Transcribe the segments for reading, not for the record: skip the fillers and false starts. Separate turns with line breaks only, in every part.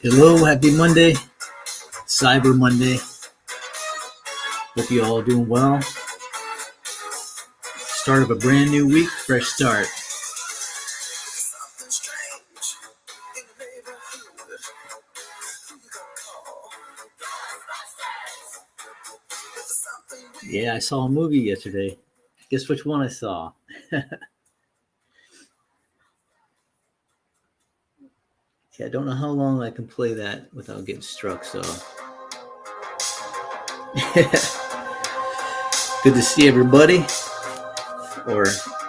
Hello, happy Monday, Cyber Monday. Hope you all doing well. Start of a brand new week, fresh start. Yeah, I saw a movie yesterday. Guess which one I saw? Yeah, I don't know how long I can play that without getting struck, so. Good to see everybody. Or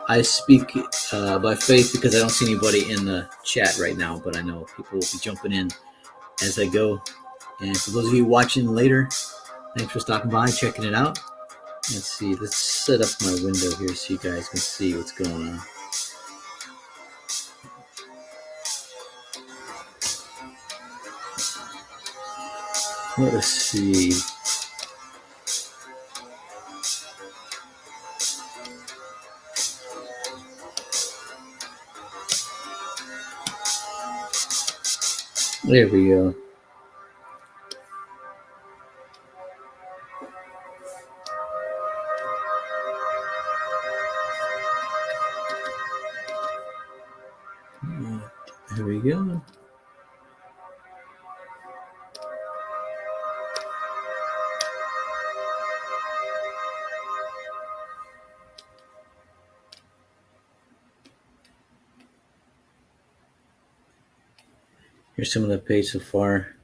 I speak by faith because I don't see anybody in the chat right now, but I know people will be jumping in as I go. And for those of you watching later, thanks for stopping by, checking it out. Let's see, let's set up my window here so you guys can see what's going on. Let us see. There we go. There we go. Here's some of the page so far.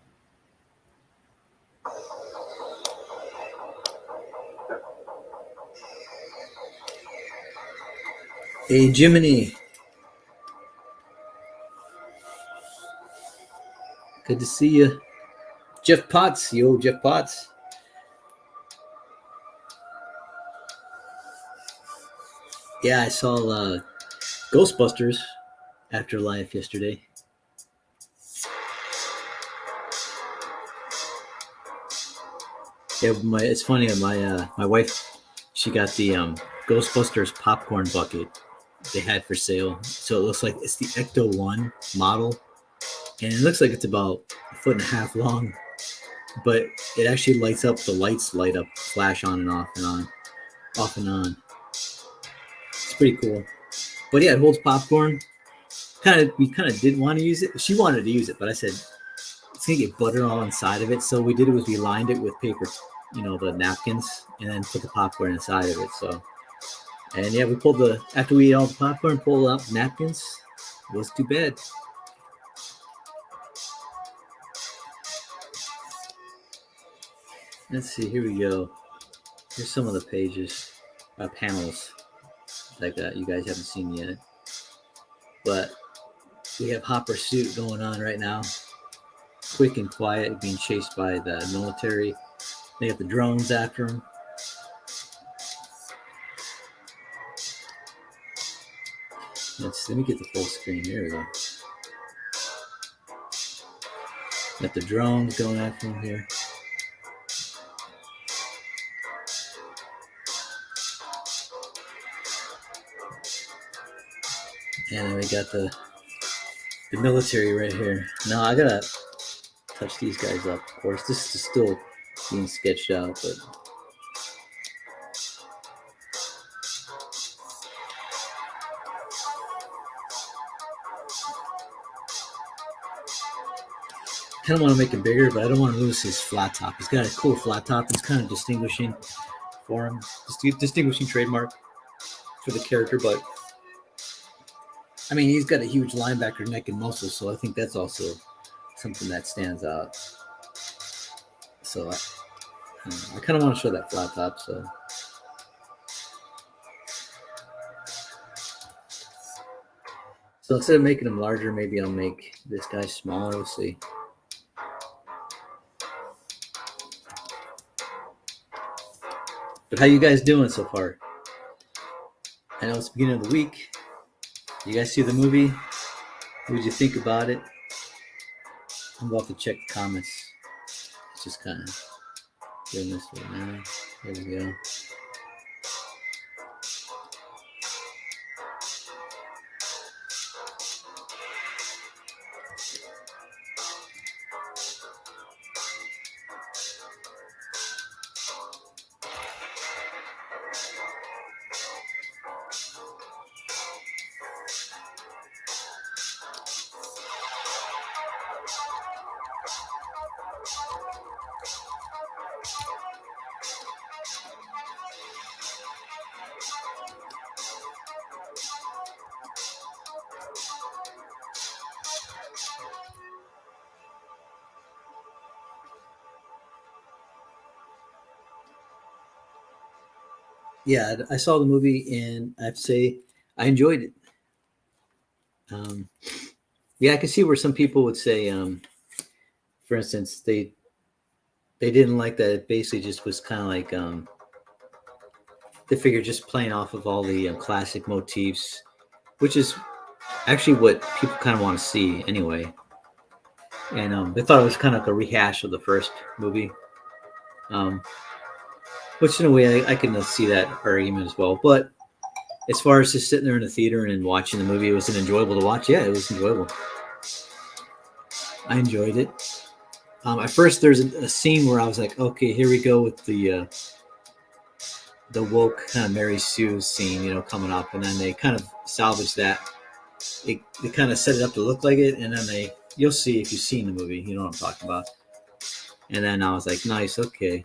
Hey, Jiminy. Good to see you. Jeff Potts. Yo, Jeff Potts. Yeah, I saw Ghostbusters Afterlife yesterday. Yeah, it's funny. My wife, she got the Ghostbusters popcorn bucket they had for sale. So it looks like it's the Ecto 1 model, and it looks like it's about 1.5 feet long. But it actually lights up. The lights light up, flash on and off and on, off and on. It's pretty cool. But yeah, it holds popcorn. We kind of didn't want to use it. She wanted to use it, but I said it's gonna get butter all inside of it. So we did it was we lined it with paper, the napkins, and then put the popcorn inside of it. So, and yeah, we pulled after we ate all the popcorn, pulled out napkins. It was too bad. Let's see. Here we go. Here's some of the pages, panels like that you guys haven't seen yet. But we have Hopper Suit going on right now. Quick and quiet, being chased by the military. They got the drones after him. Let me get the full screen. There we go. Got the drones going after him here. And then we got the military right here. Now I gotta touch these guys up. Of course, this is still being sketched out, but I kind of want to make it bigger, but I don't want to lose his flat top. He's got a cool flat top. It's kind of distinguishing for him, distinguishing trademark for the character. But I mean, he's got a huge linebacker neck and muscle, so I think that's also something that stands out. So I kind of want to show that flat top. So instead of making him larger, maybe I'll make this guy smaller. We'll see. But how you guys doing so far? I know it's the beginning of the week. You guys see the movie? What did you think about it? I'm about to check the comments. It's just kind of doing this right now. There we go. yeah, I saw the movie and I have to say I enjoyed it. Um, yeah, I can see where some people would say, for instance, they didn't like that it basically just was kind of like they figured just playing off of all the classic motifs, which is actually what people kind of want to see anyway. And they thought it was kind of like a rehash of the first movie, um, which in a way I can see that argument as well. But as far as just sitting there in the theater and watching the movie, was it enjoyable to watch? Yeah, it was enjoyable. I enjoyed it. At first, there's a scene where I was like, okay, here we go with the woke kind of Mary Sue scene, coming up, and then they kind of salvaged that. They kind of set it up to look like it, and then you'll see if you've seen the movie, you know what I'm talking about. And then I was like, nice, okay.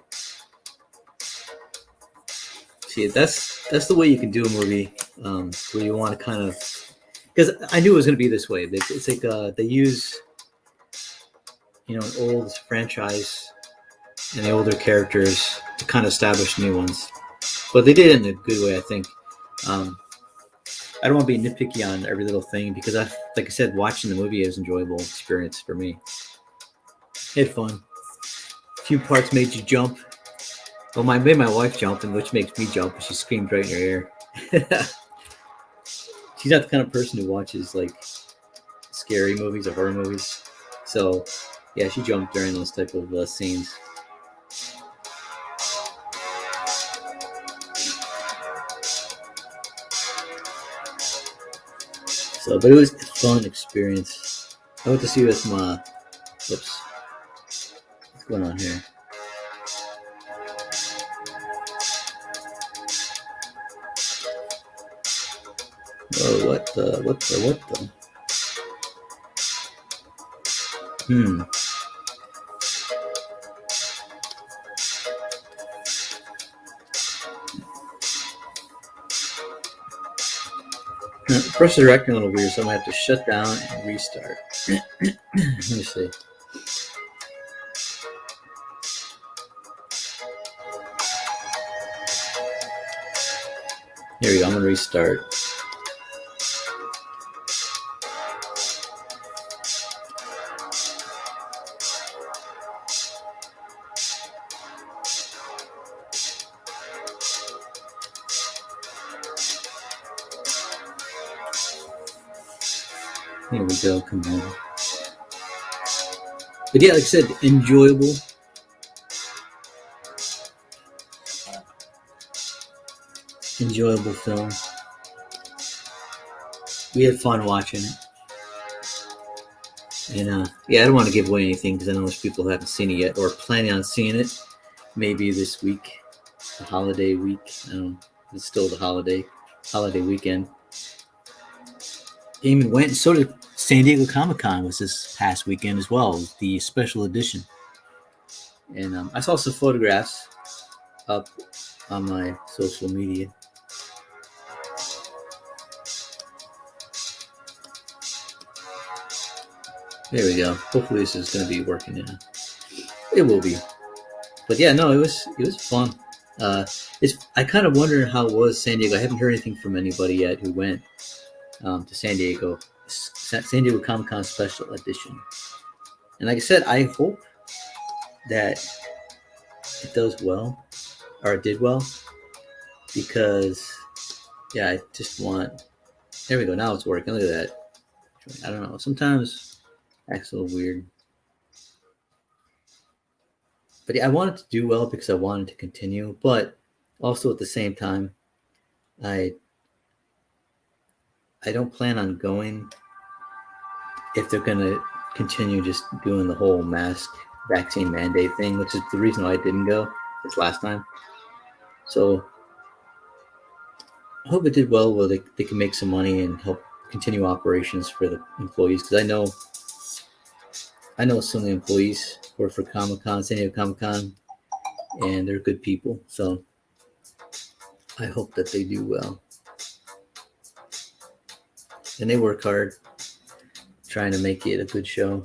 See, that's the way you can do a movie, where you want to kind of, because I knew it was going to be this way. It's like they use, an old franchise and the older characters to kind of establish new ones, but they did it in a good way, I think. I don't want to be nitpicky on every little thing because like I said, watching the movie is an enjoyable experience for me. Had fun. A few parts made you jump. Well, made my wife jump, and which makes me jump. She screamed right in her ear. She's not the kind of person who watches like scary movies or horror movies, so yeah, she jumped during those type of scenes. So, but it was a fun experience. I went to see with my. Whoops. What's going on here? Oh, what the? Press the directing a little weird, so I'm gonna have to shut down and restart. Let me see. Here we go. I'm gonna restart. Here we go. Come on. But yeah, like I said, enjoyable. Enjoyable film. We had fun watching it. And yeah, I don't want to give away anything because I know there's people who haven't seen it yet or planning on seeing it. Maybe this week, the holiday week. I don't know. It's still the holiday weekend. Damon went, and so did San Diego Comic-Con was this past weekend as well, the special edition. And I saw some photographs up on my social media. There we go. Hopefully this is going to be working now. It will be. But yeah, no, it was fun. I kind of wonder how it was San Diego. I haven't heard anything from anybody yet who went to San Diego Comic-Con special edition. And like I said, I hope that it does well, or it did well, because yeah, I just want. There we go. Now it's working. Look at that. I don't know. Sometimes it acts a little weird. But yeah, I wanted to do well because I wanted to continue, but also at the same time, I don't plan on going if they're going to continue just doing the whole mask vaccine mandate thing, which is the reason why I didn't go this last time. So I hope it did well where they can make some money and help continue operations for the employees, because I know some of the employees work for Comic-Con, San Diego Comic-Con, and they're good people. So I hope that they do well. And they work hard trying to make it a good show.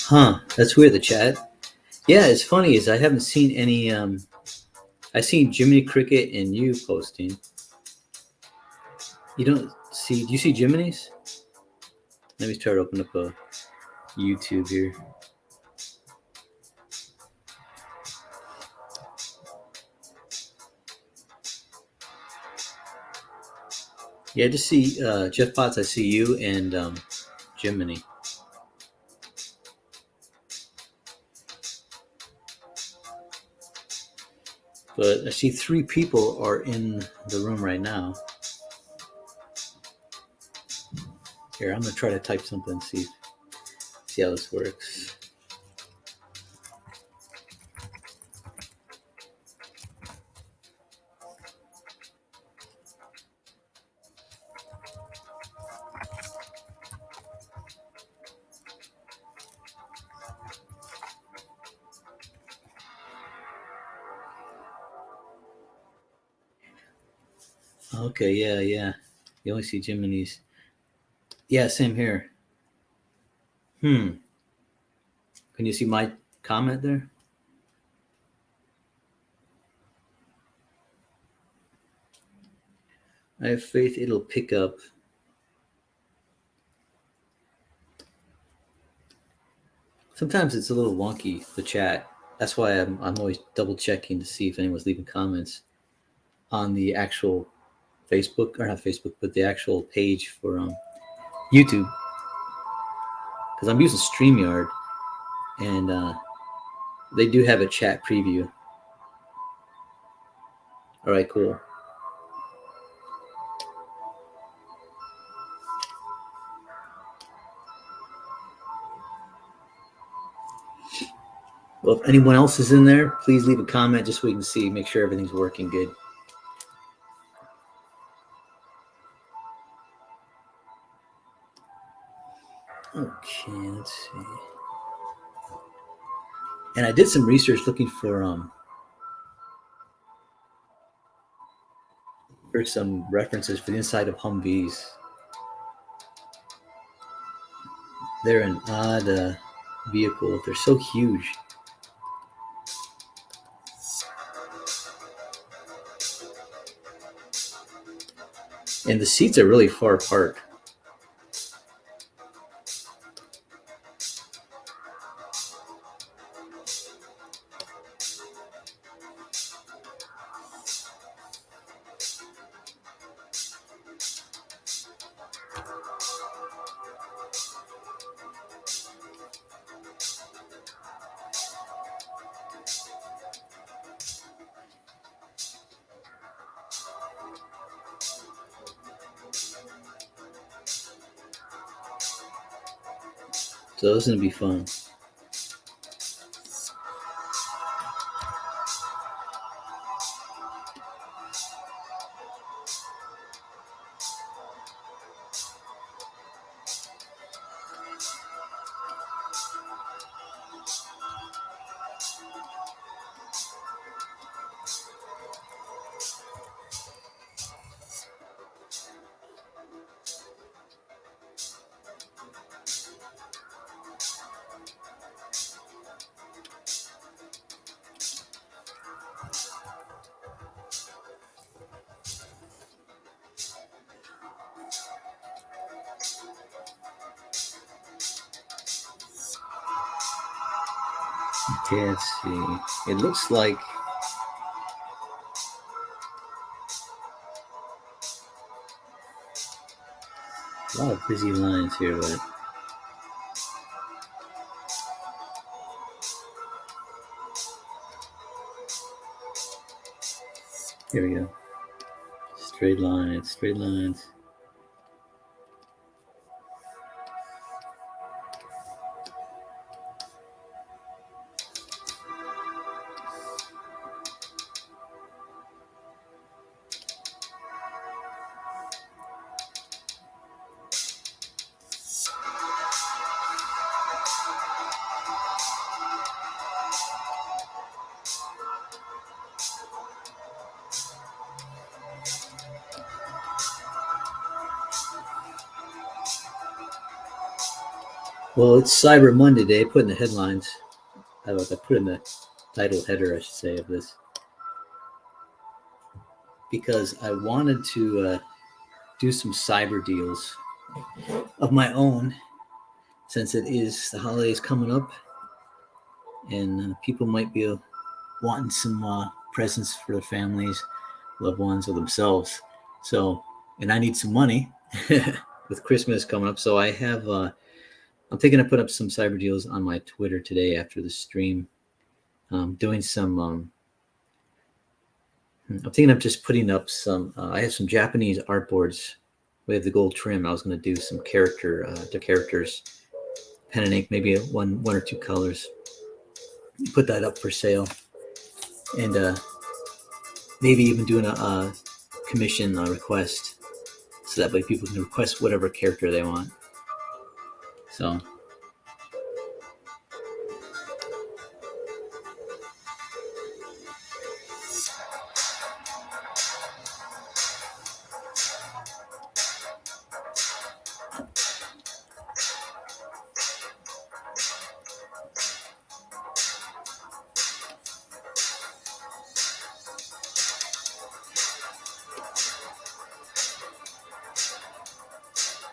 Huh? That's weird. The chat. Yeah, it's funny is I haven't seen any. I seen Jiminy Cricket and you posting. You don't see? Do you see Jiminy's? Let me try to open up a YouTube here. Yeah, just see Jeff Potts. I see you and Jiminy. But I see 3 people are in the room right now. Here, I'm gonna try to type something, see how this works. Okay, yeah. You only see Jiminy's. Yeah, same here. Can you see my comment there? I have faith it'll pick up. Sometimes it's a little wonky, the chat. That's why I'm always double checking to see if anyone's leaving comments on the actual Facebook, or not Facebook, but the actual page for YouTube. Because I'm using StreamYard, and they do have a chat preview. All right, cool. Well, if anyone else is in there, please leave a comment just so we can see, make sure everything's working good. Okay, let's see. And I did some research looking for some references for the inside of Humvees. They're an odd vehicle. They're so huge. And the seats are really far apart. So this is going to be fun. Okay, let's see. It looks like A lot of busy lines here, but here we go. Straight lines, straight lines. Well, it's Cyber Monday Day. I put in the headlines. I put in the title header, I should say, of this, because I wanted to do some cyber deals of my own, since it is the holidays coming up, and people might be wanting some presents for their families, loved ones, or themselves. So, and I need some money with Christmas coming up. So I have, I'm thinking of put up some cyber deals on my Twitter today after the stream. Doing some, I'm thinking of just putting up some, I have some Japanese artboards with the gold trim. I was going to do some characters, pen and ink, maybe one or two colors. Put that up for sale, and maybe even doing a commission request, so that way people can request whatever character they want. So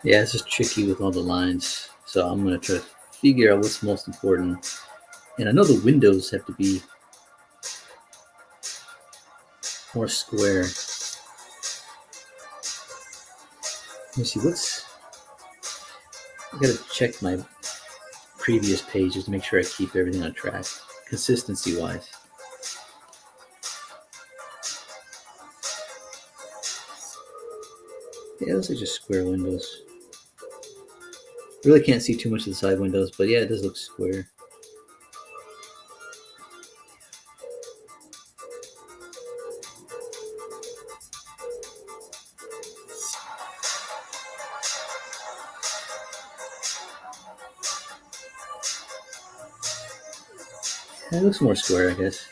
yeah, it's just tricky with all the lines. So I'm going to try to figure out what's most important. And I know the windows have to be more square. Let me see, I got to check my previous pages to make sure I keep everything on track, consistency wise. Yeah, those are just square windows. Really can't see too much of the side windows, but yeah, it does look square. It looks more square, I guess.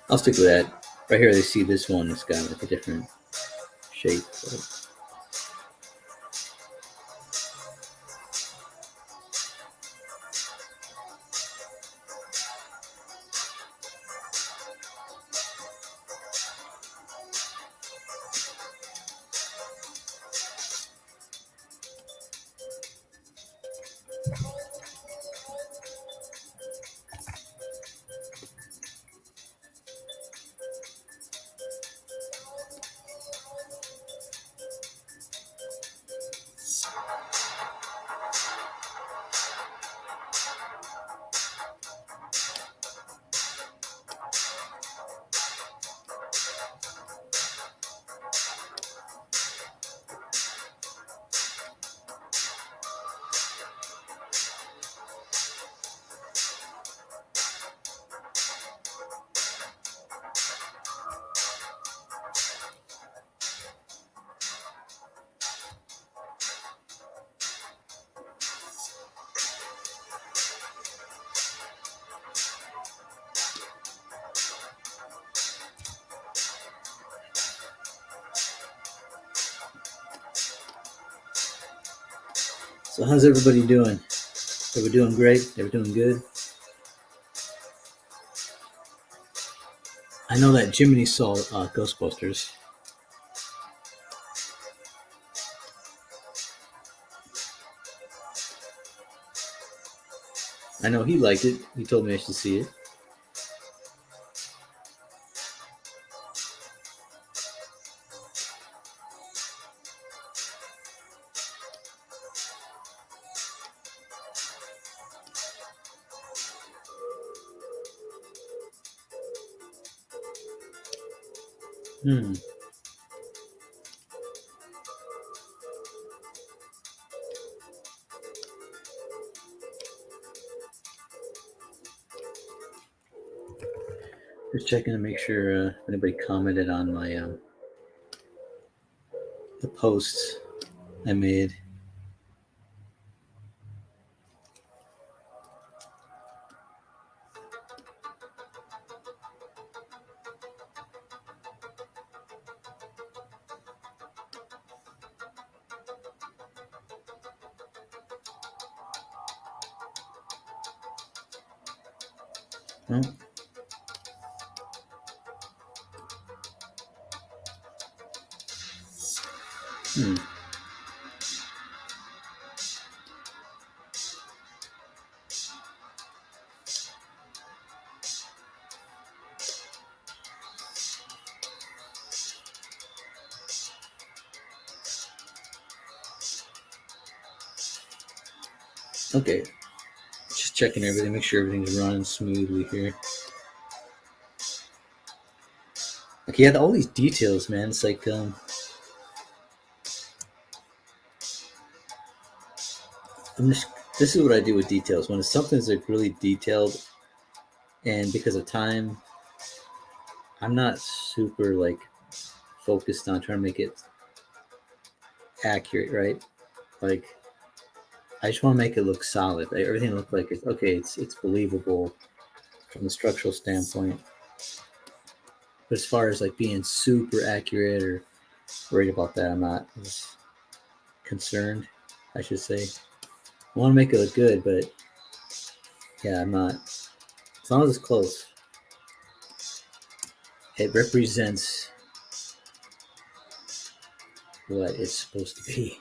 I'll stick with that. Right here, they see this one. It's got like a different shape. But so how's everybody doing? They were doing great. They were doing good. I know that Jiminy saw Ghostbusters. I know he liked it. He told me I should see it. Hmm. Just checking to make sure if anybody commented on my the posts I made. No. Hmm. Okay. Just checking everything, make sure everything's running smoothly here. Like, yeah, all these details, man. It's like, I'm just. This is what I do with details. When something's like really detailed, and because of time, I'm not super like focused on trying to make it accurate, right? Like, I just want to make it look solid. Like, everything look like it's okay. It's believable from the structural standpoint. But as far as like being super accurate or worried about that, I'm not as concerned, I should say. I want to make it look good, but yeah, I'm not. As long as it's close, it represents what it's supposed to be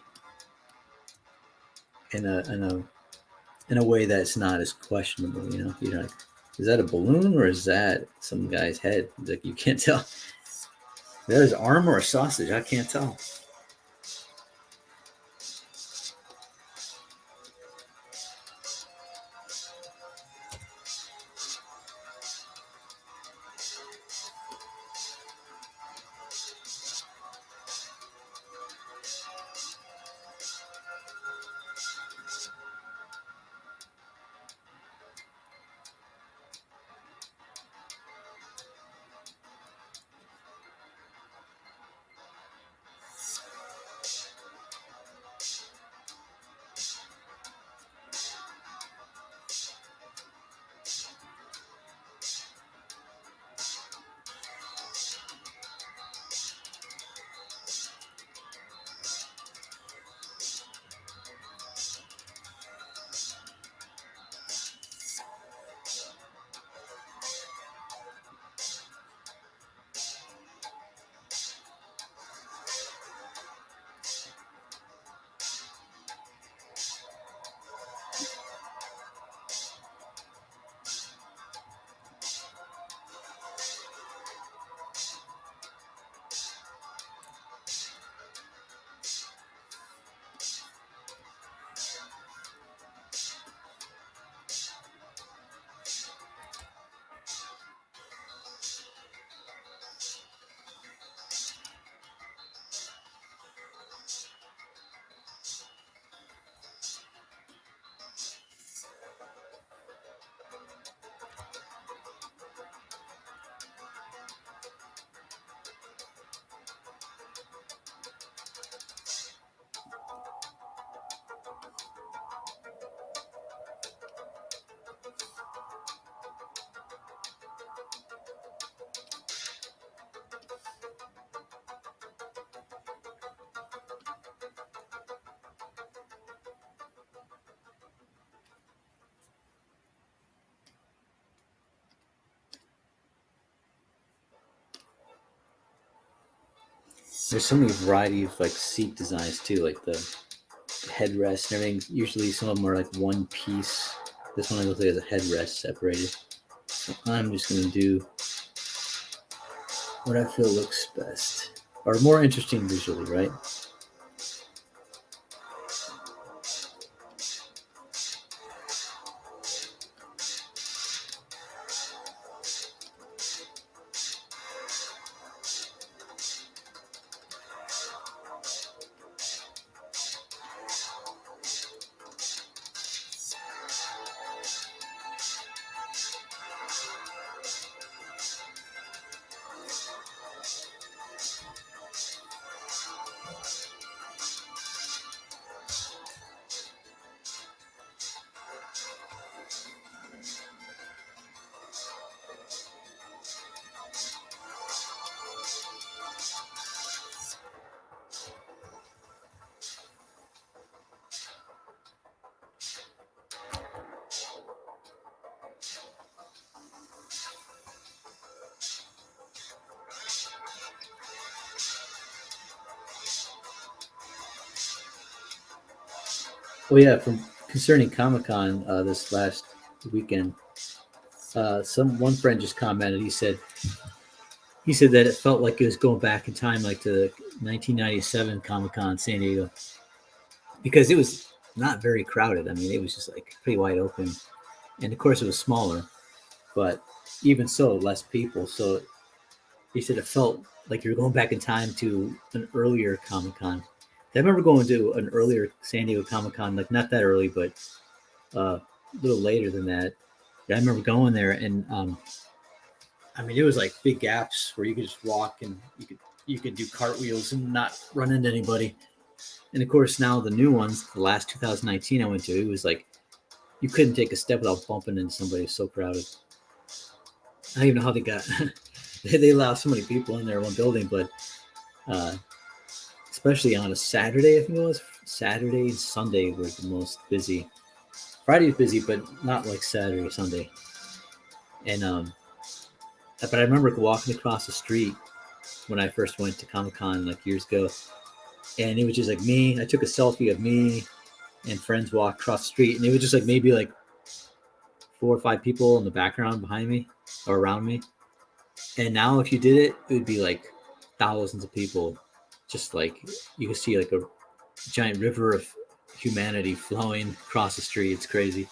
in a way that's not as questionable. You're like, is that a balloon or is that some guy's head? It's like you can't tell. There's arm or a sausage. I can't tell. There's so many variety of like seat designs too, like the headrest and everything. Usually, some of them are like one piece. This one looks like it has a headrest separated. So I'm just gonna do what I feel looks best or more interesting visually, right? Oh yeah, from concerning Comic Con this last weekend, some one friend just commented. He said that it felt like it was going back in time, like to 1997 Comic Con San Diego, because it was not very crowded. I mean, it was just like pretty wide open, and of course it was smaller, but even so, less people. So he said it felt like you're going back in time to an earlier Comic Con. I remember going to an earlier San Diego Comic Con, like not that early, but a little later than that. Yeah, I remember going there, and I mean, it was like big gaps where you could just walk and you could do cartwheels and not run into anybody. And of course, now the new ones, the last 2019 I went to, it was like you couldn't take a step without bumping into somebody. It was so crowded. I don't even know how they got. They allowed so many people in there in one building, but uh, especially on a Saturday, I think it was Saturday and Sunday were the most busy. Friday was busy, but not like Saturday or Sunday. And but I remember walking across the street when I first went to Comic Con like years ago, and it was just like me. I took a selfie of me and friends walked across the street, and it was just like maybe like 4 or 5 people in the background behind me or around me. And now, if you did it, it would be like thousands of people. Just like you could see like a giant river of humanity flowing across the street. It's crazy.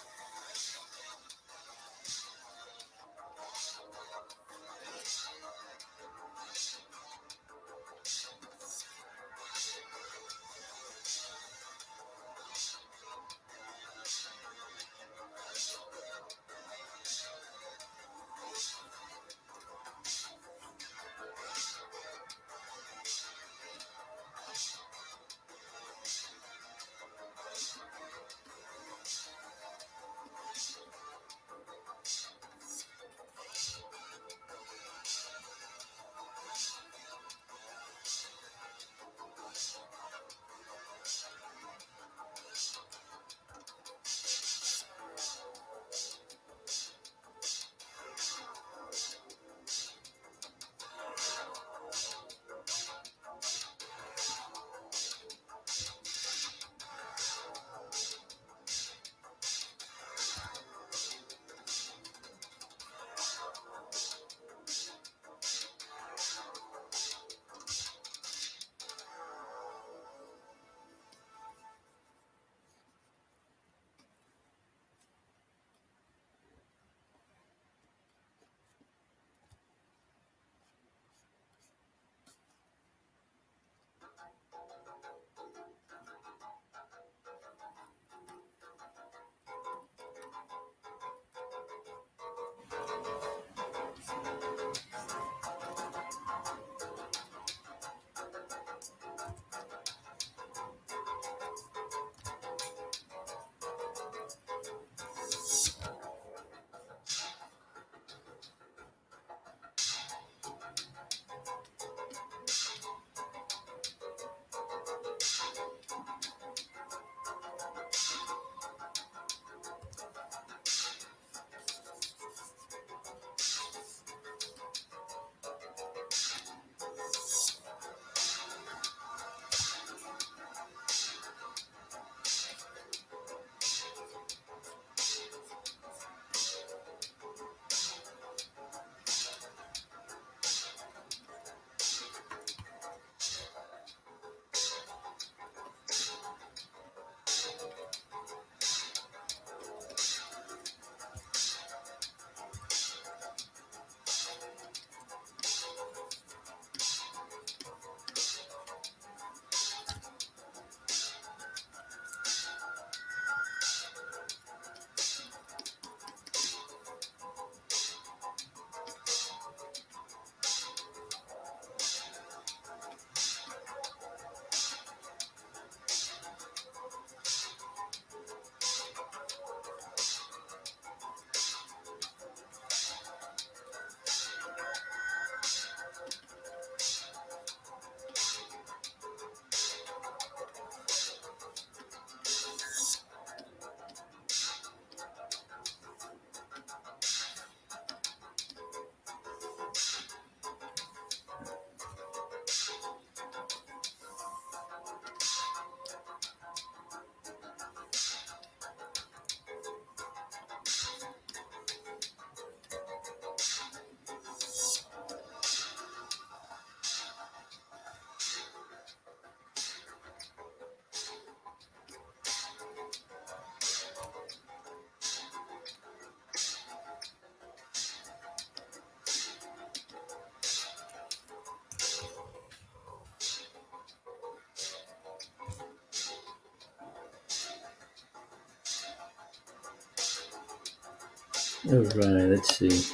All right, let's see.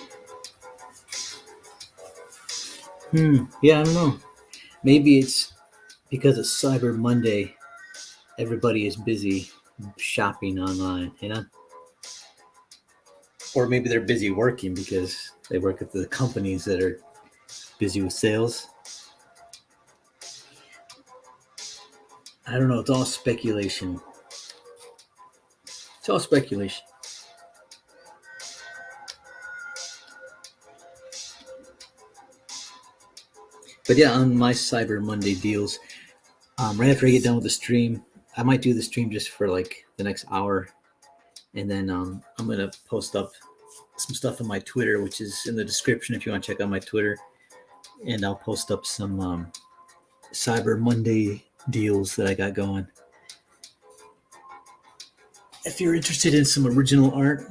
Yeah, I don't know. Maybe it's because it's Cyber Monday. Everybody is busy shopping online, you know? Or maybe they're busy working because they work at the companies that are busy with sales. I don't know. It's all speculation. It's all speculation. But yeah, on my Cyber Monday deals, right after I get done with the stream, I might do the stream just for like the next hour, and then I'm gonna post up some stuff on my Twitter, which is in the description if you want to check out my Twitter, and I'll post up some Cyber Monday deals that I got going. If you're interested in some original art,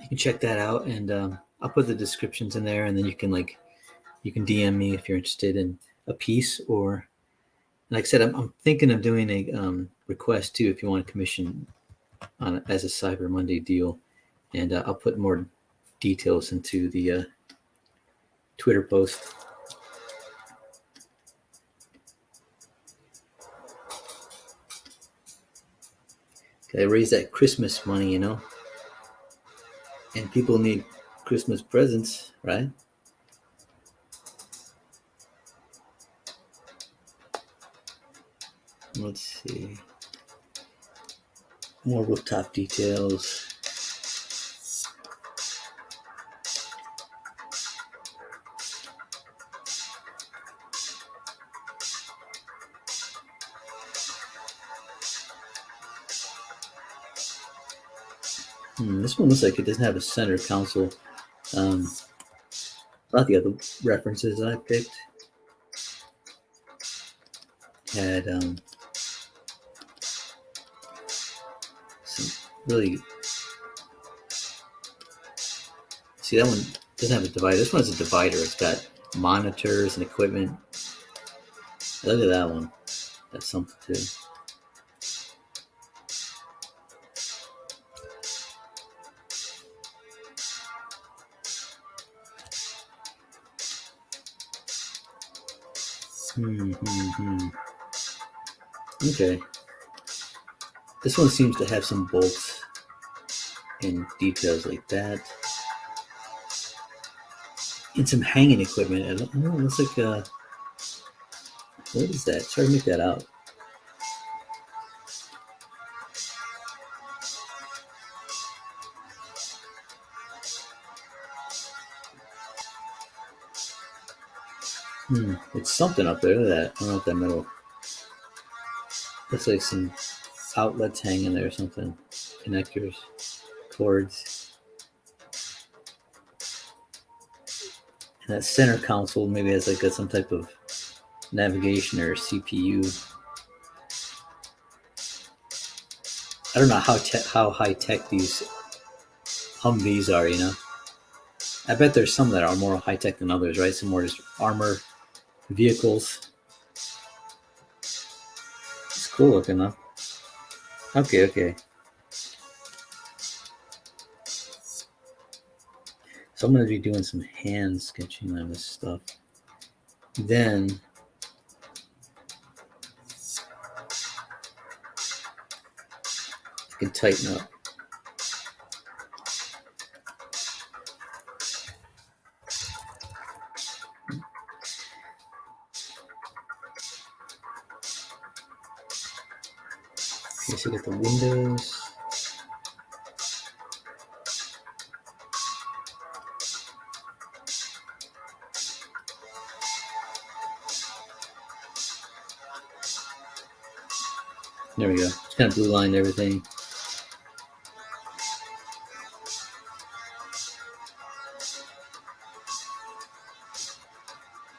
you can check that out, and I'll put the descriptions in there, and then you can DM me if you're interested in a piece, or like I said, I'm thinking of doing a request too if you want to commission on as a Cyber Monday deal, and I'll put more details into the Twitter post. I raise that Christmas money, you know, and people need Christmas presents, right? Let's see. More rooftop details. This one looks like it doesn't have a center console. A lot of the other references I picked had some really. See, that one doesn't have a divider. This one has a divider. It's got monitors and equipment. Look at that one. That's something too. Okay. This one seems to have some bolts and details like that. And some hanging equipment. I don't know, it looks like what is that? Try to make that out. It's something up there. Look at that. I don't know what that metal. Looks like some outlets hanging there or something. Connectors, cords. And that center console maybe has like some type of navigation or CPU. I don't know how high tech these Humvees are, you know. I bet there's some that are more high tech than others, right? Some more just armor vehicles. It's cool looking, though. Okay. So I'm going to be doing some hand sketching on this stuff. Then I can tighten up. Okay, so get the windows. There we go. Just kind of blue lined everything.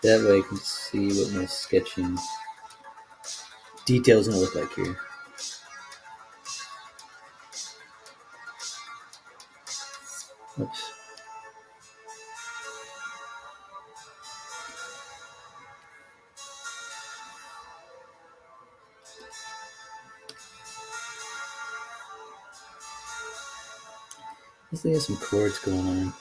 That way I can see what my sketching details gonna look like here. Oops. This thing has some chords going on.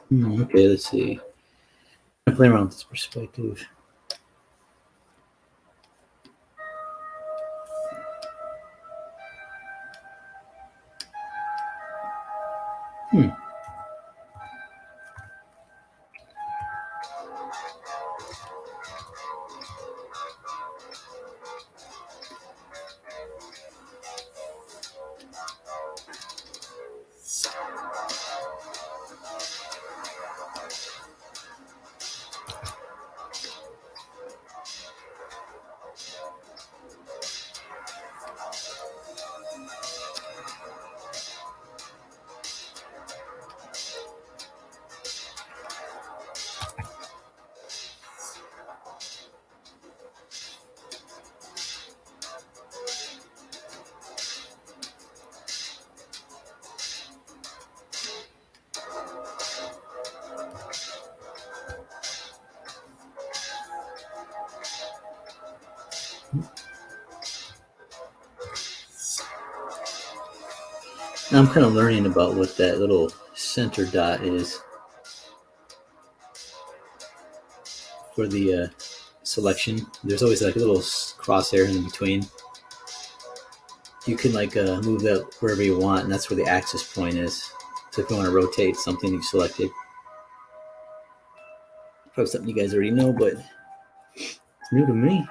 Okay, let's see. I'm play around with this perspective. Hmm. Now I'm kind of learning about what that little center dot is for the selection. There's always like a little crosshair in between. You can like move that wherever you want, and that's where the axis point is. So if you want to rotate something you selected, probably something you guys already know, but it's new to me.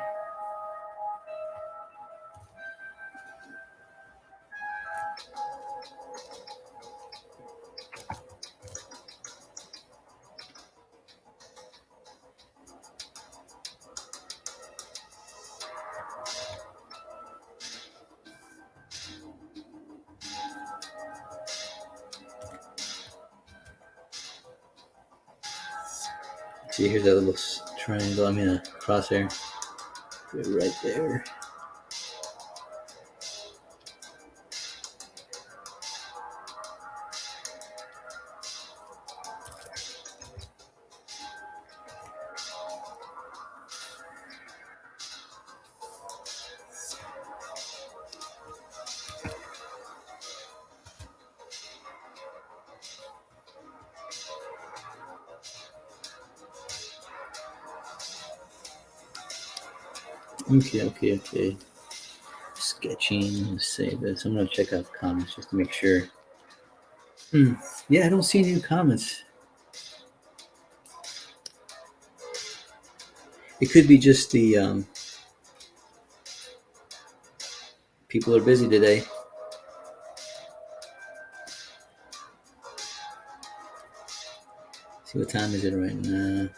See, here's that little triangle. I mean, a crosshair. Put it right there. Okay. Sketching. Let's save this. I'm gonna check out the comments just to make sure. Yeah, I don't see any comments. It could be just the people are busy today. See what time is it right now?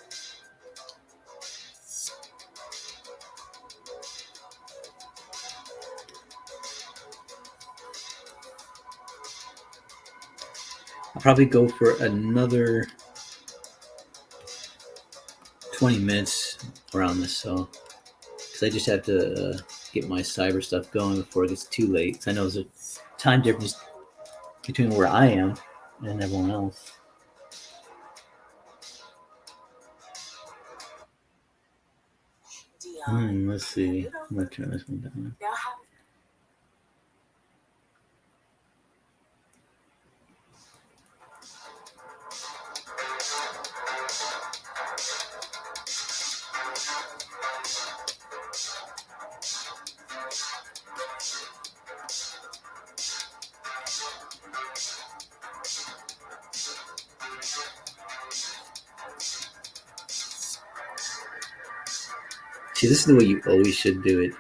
I'll probably go for another 20 minutes around this, so because I just have to get my cyber stuff going before it gets too late. I know there's a time difference between where I am and everyone else. Let's see. I'm gonna turn this one down. See, this is the way you always should do it,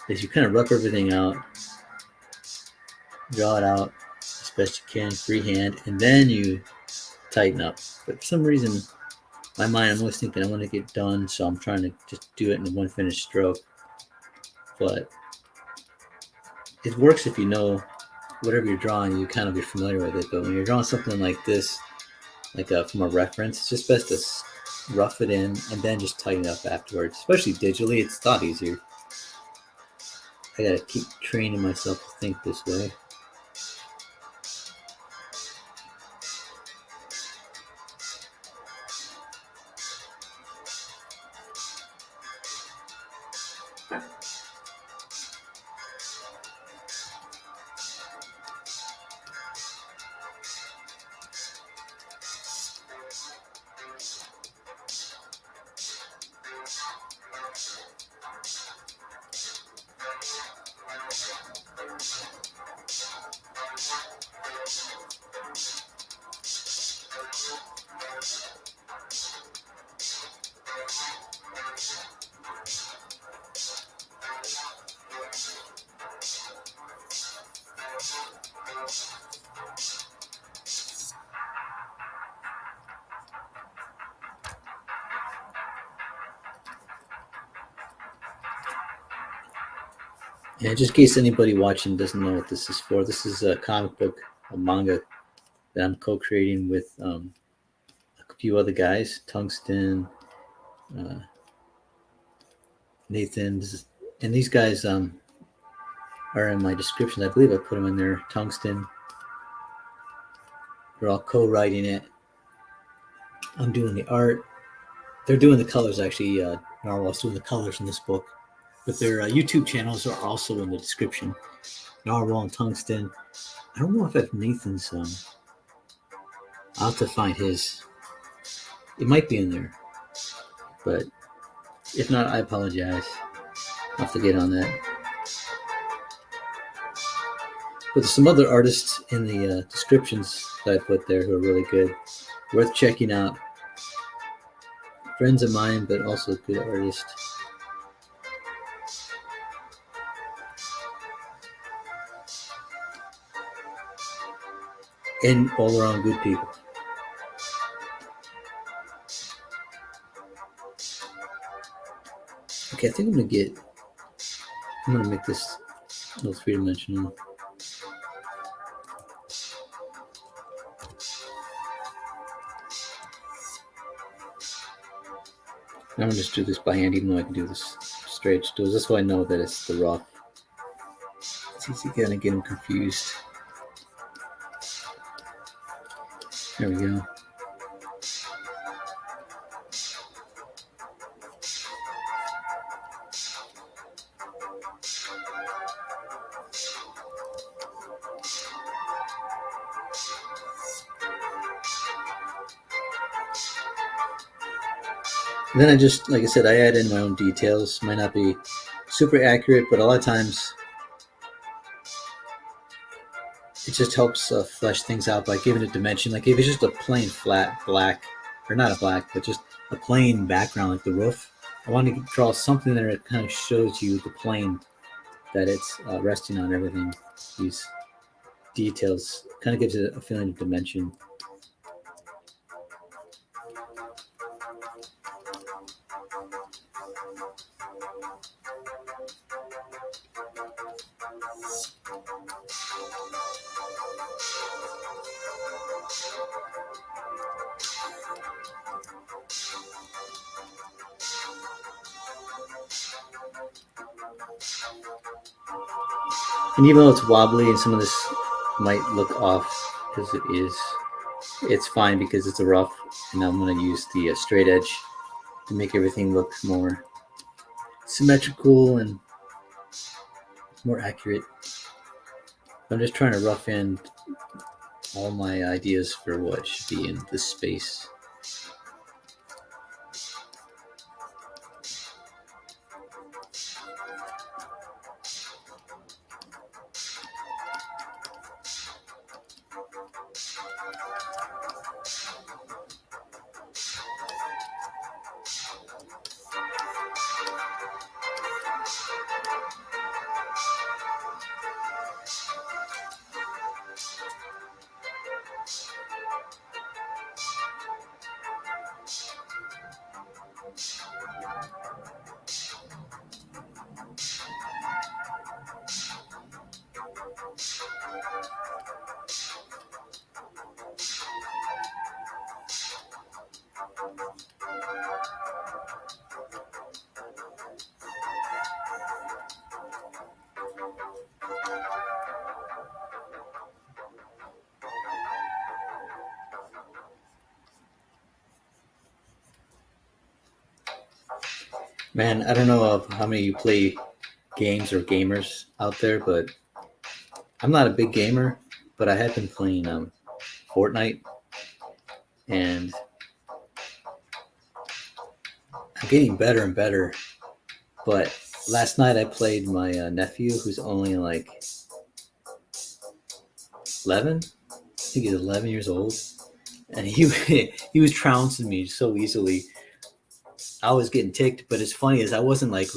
is you kind of rough everything out, draw it out as best you can, freehand, and then you tighten up. But for some reason, my mind, I'm always thinking I want to get done, so I'm trying to just do it in one finished stroke. But it works if you know whatever you're drawing, you kind of be familiar with it. But when you're drawing something like this, like from a reference, it's just best to rough it in and then just tighten it up afterwards. Especially digitally, it's a lot easier. I gotta keep training myself to think this way. Yeah, just in case anybody watching doesn't know what this is for, this is a comic book, a manga that I'm co-creating with a few other guys, Tungsten, Nathan, and these guys are in my description. I believe I put them in there. Tungsten. They're all co-writing it. I'm doing the art. They're doing the colors, actually. Narwhal's doing the colors in this book. But their YouTube channels are also in the description. Narwhal and Tungsten. I don't know if I have Nathan's. I'll have to find his. It might be in there, but if not, I apologize. I'll have to get on that. But there's some other artists in the descriptions that I put there who are really good, worth checking out. Friends of mine, but also good artists. And all around good people. Okay, I think I'm gonna make this a little three-dimensional. I'm gonna just do this by hand, even though I can do this straight. This is so I know that it's the rough. It's easy gonna get them confused. There we go. And then I just, like I said, I add in my own details. Might not be super accurate, but a lot of times it just helps flesh things out by giving it dimension. Like if it's just a plain flat black, or not a black, but just a plain background like the roof, I want to draw something there that kind of shows you the plane that it's resting on. Everything, these details, kind of gives it a feeling of dimension. And even though it's wobbly and some of this might look off because it is, it's fine because it's a rough. And I'm going to use the straight edge to make everything look more symmetrical and more accurate. I'm just trying to rough in all my ideas for what should be in this space. Man, I don't know of how many you play games or gamers out there, but I'm not a big gamer, but I have been playing Fortnite, and I'm getting better and better. But last night I played my nephew, who's only like 11. I think he's 11 years old, and he was trouncing me so easily. I was getting ticked, but it's funny is I wasn't like,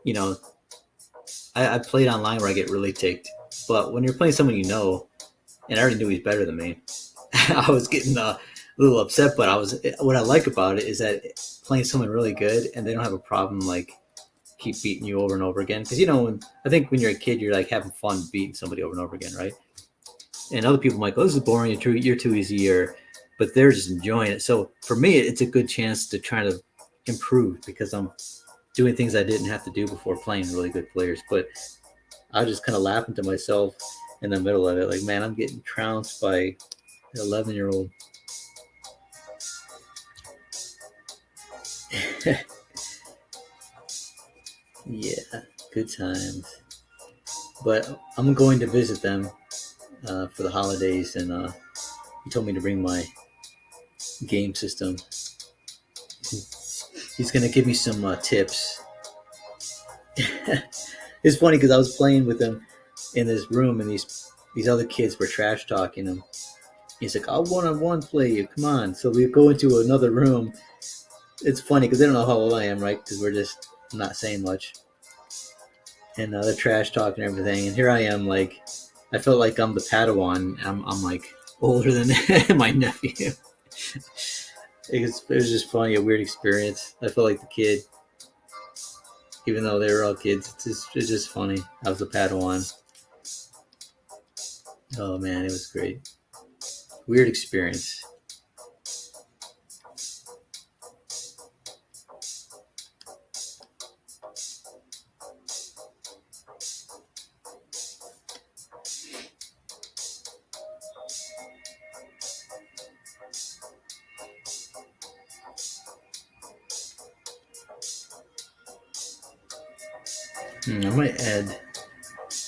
you know, I played online where I get really ticked, but when you're playing someone you know, and I already knew he's better than me, I was getting a little upset. But what I like about it is that playing someone really good and they don't have a problem like keep beating you over and over again. Because I think when you're a kid, you're like having fun beating somebody over and over again, right? And other people might go, "This is boring. You're too easy," but they're just enjoying it. So for me, it's a good chance to try to improve because I'm doing things I didn't have to do before playing really good players. But I was just kind of laughing to myself in the middle of it, like, man, I'm getting trounced by an 11-year-old. Yeah, good times. But I'm going to visit them for the holidays, and he told me to bring my game system. He's gonna give me some tips. It's funny because I was playing with him in this room, and these other kids were trash talking him. He's like, "I'll one-on-one play you. Come on." So we go into another room. It's funny because they don't know how old I am, right? Because we're just not saying much, and they're trash talking everything. And here I am, like, I felt like I'm the Padawan. I'm like older than my nephew. It was just funny, a weird experience. I felt like the kid, even though they were all kids. It's just funny. I was the Padawan. Oh man, it was great. Weird experience. I might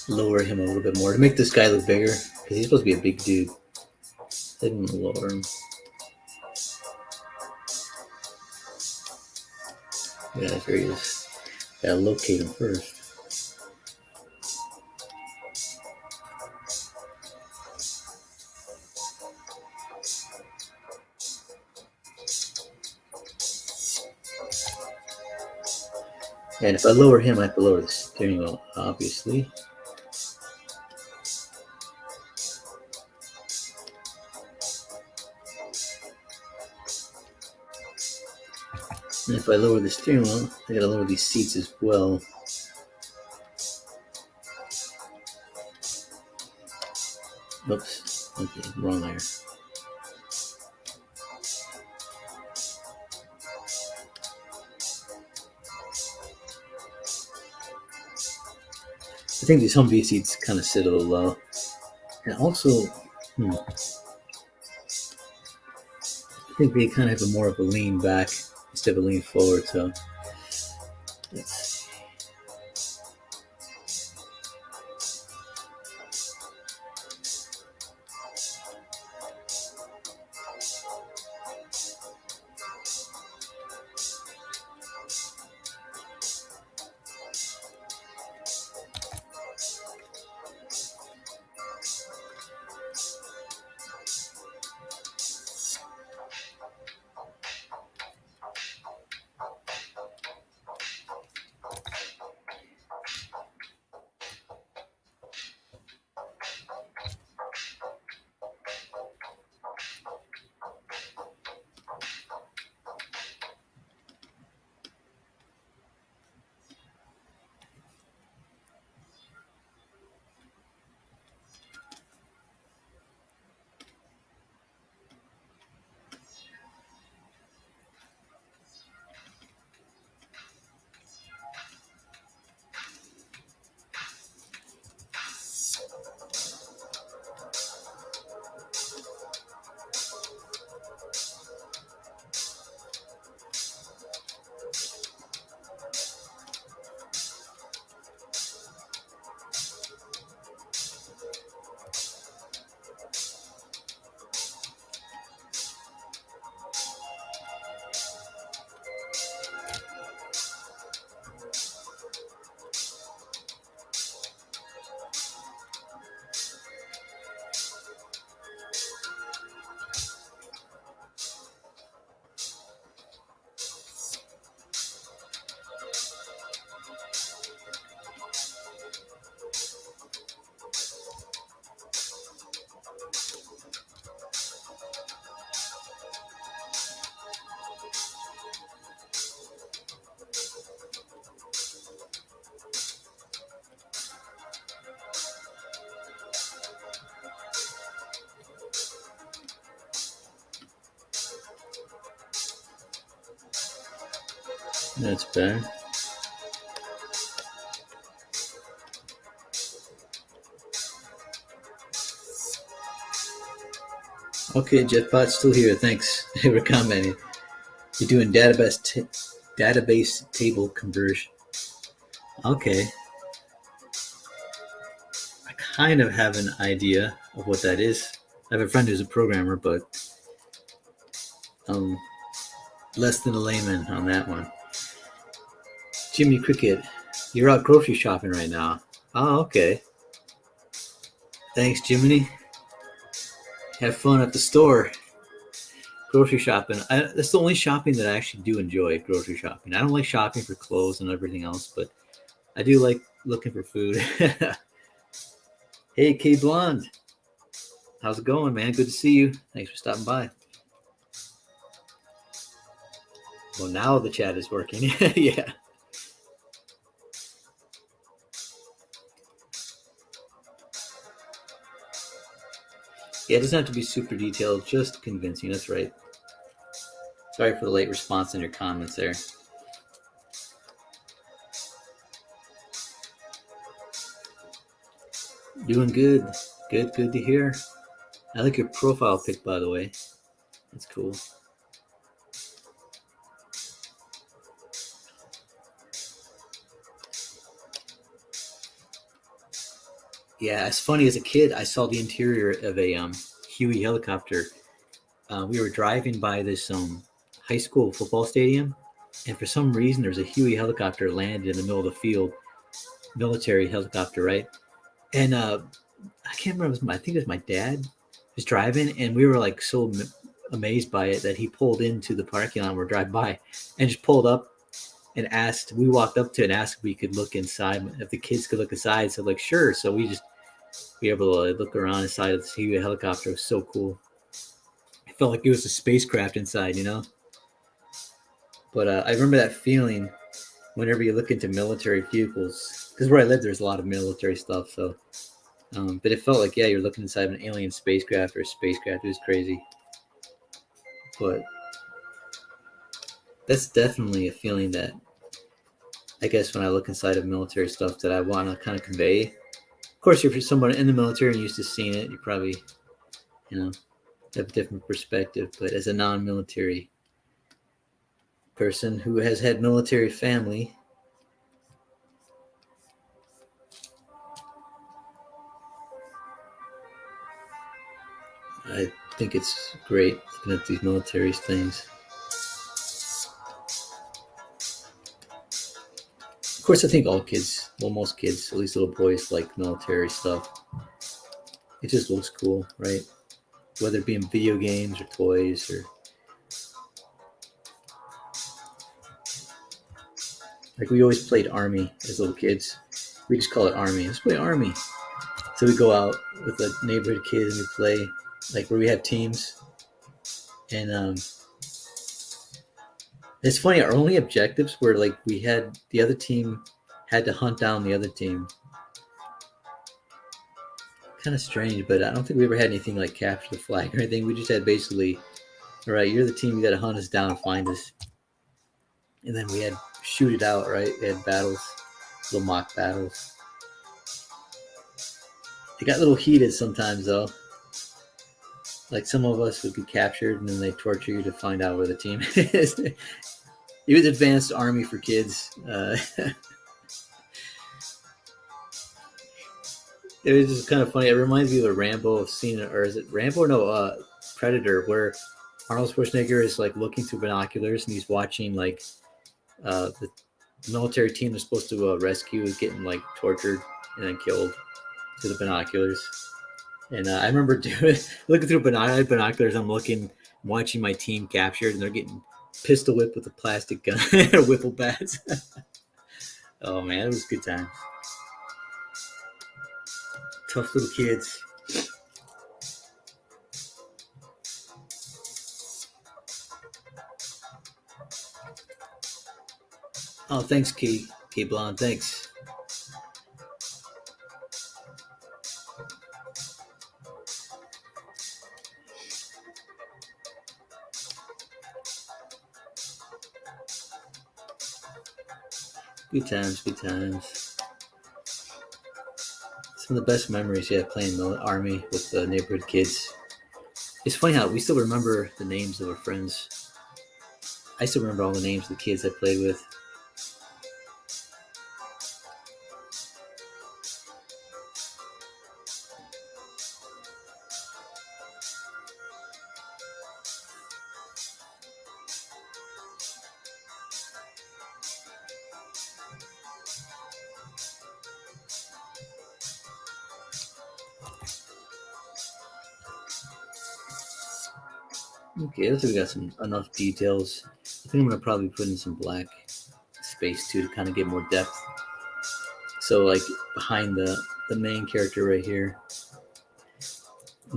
lower him a little bit more to make this guy look bigger because he's supposed to be a big dude. I didn't lower him. Yeah, there he is. Gotta locate him first. And if I lower him, I have to lower the steering wheel, obviously. And if I lower the steering wheel, I gotta lower these seats as well. Oops. Okay, wrong there. I think these Humvee seats kind of sit a little low. And also, I think they kind of have more of a lean back instead of a lean forward. So let's see. That's better. Okay, Jetbot's still here. Thanks for commenting. You're doing database table conversion. Okay. kind of have an idea of what that is. I have a friend who's a programmer, but um, less than a layman on that one. Jimmy Cricket, you're out grocery shopping right now. Oh, okay. Thanks, Jiminy. Have fun at the store. Grocery shopping. That's the only shopping that I actually do enjoy. Grocery shopping. I don't like shopping for clothes and everything else, but I do like looking for food. Hey, K Blonde. How's it going, man? Good to see you. Thanks for stopping by. Well, now the chat is working. Yeah. Yeah, it doesn't have to be super detailed, just convincing. That's right. Sorry for the late response in your comments there. Doing good. Good to hear. I like your profile pic, by the way. That's cool. Yeah, it's funny. As a kid, I saw the interior of a Huey helicopter. We were driving by this high school football stadium, and for some reason, there was a Huey helicopter landed in the middle of the field, military helicopter, right? And I can't remember. I think it was my dad was driving, and we were like so amazed by it that he pulled into the parking lot. We're driving by, and just pulled up and asked. We walked up to it and asked if we could look inside, if the kids could look inside. So like, sure. So we were able to look around inside of the Huey helicopter. It was so cool. It felt like it was a spacecraft inside, you know. But I remember that feeling whenever you look into military vehicles, because where I live, there's a lot of military stuff. So, but it felt like, yeah, you're looking inside of an alien spacecraft or a spacecraft. It was crazy. But that's definitely a feeling that I guess when I look inside of military stuff that I want to kind of convey. Of course, if you're someone in the military and used to seeing it, you probably, have a different perspective. But as a non-military person who has had military family, I think it's great looking at these military things. Of course, I think all kids, well, most kids, at least little boys, like military stuff. It just looks cool, right? Whether it be in video games or toys or like we always played Army as little kids. We just call it Army. Let's play Army. So we go out with the neighborhood kids and we play like where we have teams. And it's funny, our only objectives were like we had the other team had to hunt down the other team. Kind of strange, but I don't think we ever had anything like capture the flag or anything. We just had basically, all right, you're the team, you got to hunt us down and find us. And then we had shoot it out, right? We had battles, little mock battles. It got a little heated sometimes, though. Like some of us would get captured, and then they torture you to find out where the team is. It was advanced Army for kids. It was just kind of funny. It reminds me of a Rambo scene, or is it Rambo? Or no, Predator, where Arnold Schwarzenegger is like looking through binoculars and he's watching like the military team they're supposed to rescue is getting like tortured and then killed through the binoculars. And I remember looking through binoculars. I'm watching my team captured, and they're getting pistol whipped with a plastic gun or whipple bats. Oh man, it was a good time. Tough little kids. Oh, thanks, K Blonde. Thanks. Good times, good times. Some of the best memories, yeah, playing the Army with the neighborhood kids. It's funny how we still remember the names of our friends. I still remember all the names of the kids I played with. Okay, looks like we got some enough details. I think I'm gonna probably put in some black space too to kind of get more depth. So like behind the main character right here,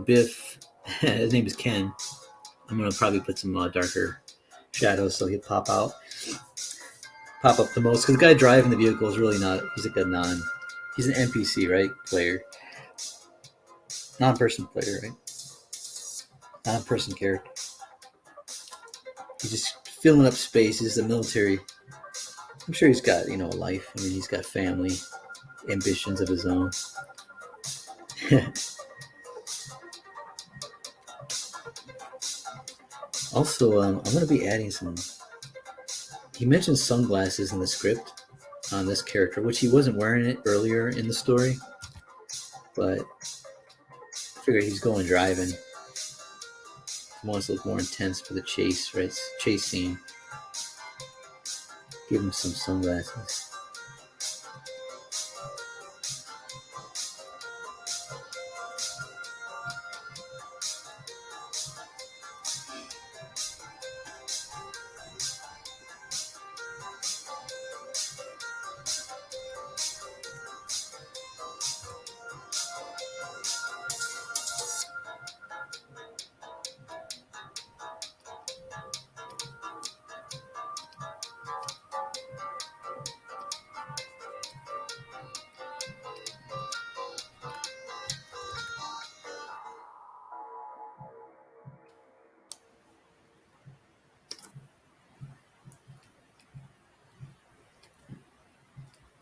Biff, his name is Ken. I'm gonna probably put some darker shadows so he'll pop up the most. Because the guy driving the vehicle is really not. He's like a non. He's an NPC, right? Player, non-person player, right? Non-person character. He's just filling up spaces. The military. I'm sure he's got a life. I mean, he's got family, ambitions of his own. Also, I'm going to be adding some. He mentioned sunglasses in the script on this character, which he wasn't wearing it earlier in the story, but I figured he's going driving. He wants to look more intense for the chase, right? Chase scene. Give him some sunglasses.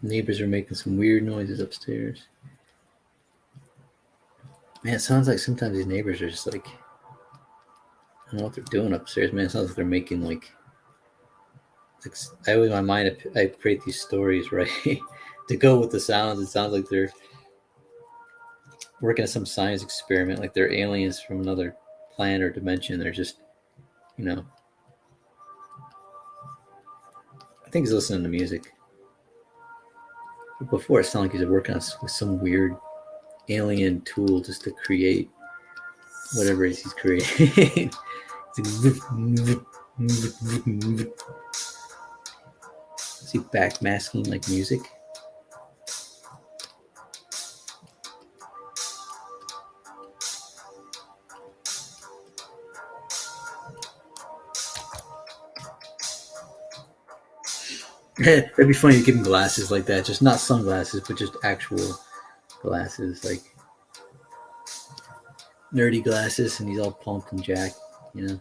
Neighbors are making some weird noises upstairs. Man, it sounds like sometimes these neighbors are just like, I don't know what they're doing upstairs, man. It sounds like they're making like I always in my mind I create these stories, right? To go with the sounds. It sounds like they're working on some science experiment, like they're aliens from another planet or dimension. They're just, you know, I think he's listening to music. Before it sounded like he's working on with some weird alien tool just to create whatever it is he's creating. Is he backmasking like music? That'd be funny to give him glasses like that, just not sunglasses, but just actual glasses, like nerdy glasses, and he's all pumped and jacked, you know.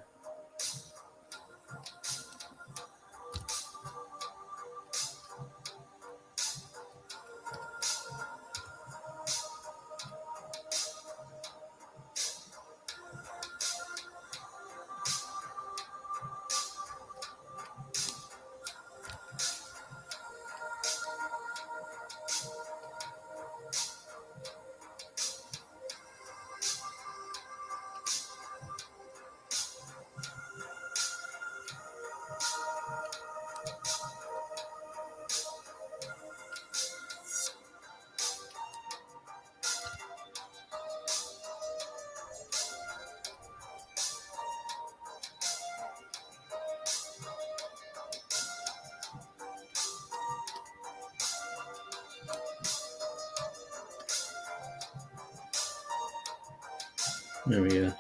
There we go.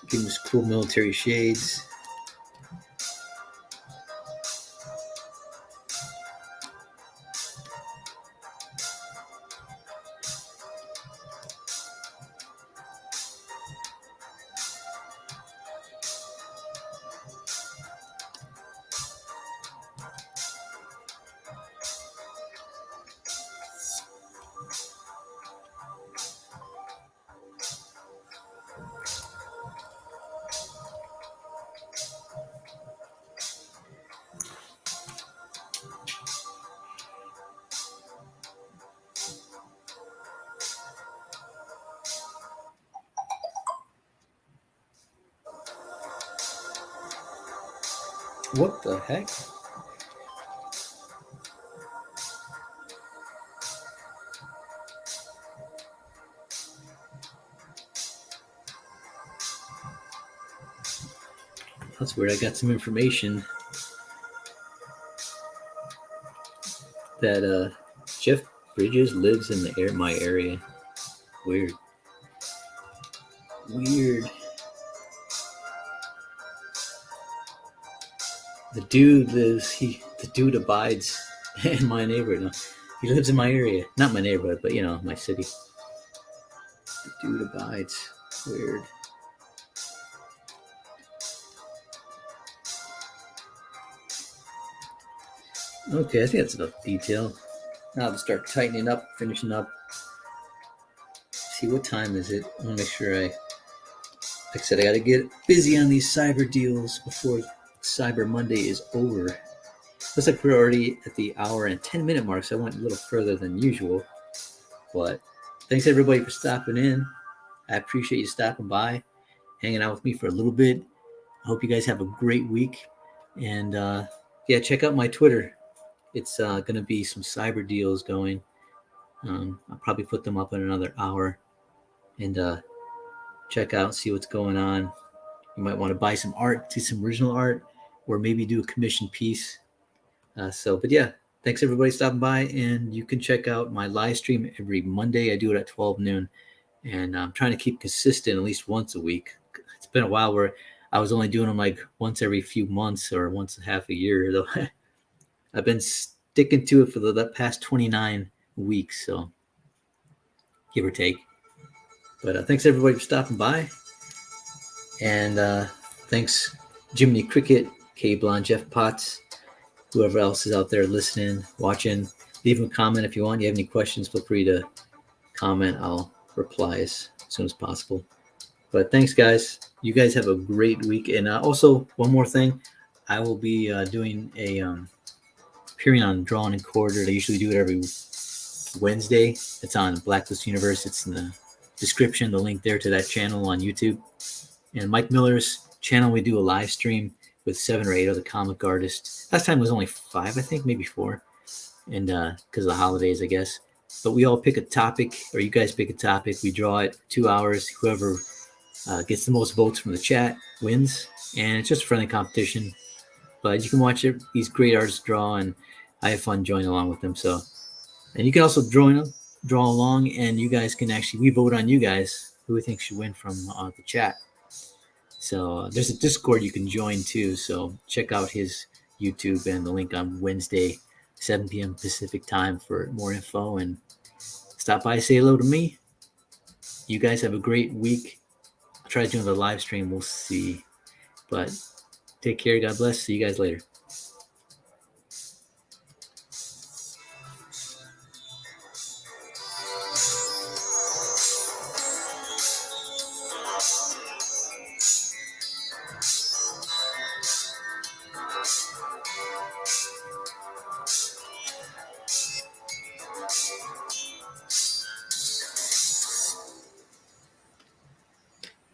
Give him his cool military shades. What the heck? That's weird. I got some information that Jeff Bridges lives in my area. Weird. The dude abides in my neighborhood. No, he lives in my area. Not my neighborhood, but my city. The dude abides. Weird. Okay, I think that's enough detail. Now I'll start tightening up, finishing up. See, what time is it? I want to make sure like I said, I got to get busy on these cyber deals before Cyber Monday is over. Looks like we're already at the hour and 10-minute mark, so I went a little further than usual. But thanks everybody for stopping in. I appreciate you stopping by, hanging out with me for a little bit. I hope you guys have a great week. And yeah, check out my Twitter. It's going to be some cyber deals going. I'll probably put them up in another hour. And check out, see what's going on. You might want to buy some art, see some original art, or maybe do a commission piece. But yeah, thanks everybody stopping by, and you can check out my live stream every Monday. I do it at 12 noon, and I'm trying to keep consistent at least once a week. It's been a while where I was only doing them like once every few months or once half a year. Though I've been sticking to it for the past 29 weeks, so give or take. But thanks everybody for stopping by, and thanks Jiminy Cricket, K Blonde, Jeff Potts, whoever else is out there listening, watching. Leave a comment if you want. You have any questions, feel free to comment. I'll reply as soon as possible. But thanks, guys. You guys have a great week. And also, one more thing. I will be doing a appearing on Drawn and Quartered. I usually do it every Wednesday. It's on Blacklist Universe. It's in the description, the link there to that channel on YouTube. And Mike Miller's channel, we do a live stream with 7 or 8 other comic artists. Last time was only 5, I think, maybe 4. And because of the holidays, I guess. But we all pick a topic, or you guys pick a topic. We draw it 2 hours. Whoever gets the most votes from the chat wins. And it's just a friendly competition. But you can watch it. These great artists draw, and I have fun joining along with them. So, and you can also draw along, and you guys can actually, we vote on you guys who we think should win from the chat. So there's a Discord you can join too. So check out his YouTube and the link on Wednesday, 7 p.m. Pacific time for more info. And stop by, say hello to me. You guys have a great week. I'll try doing the live stream. We'll see. But take care. God bless. See you guys later.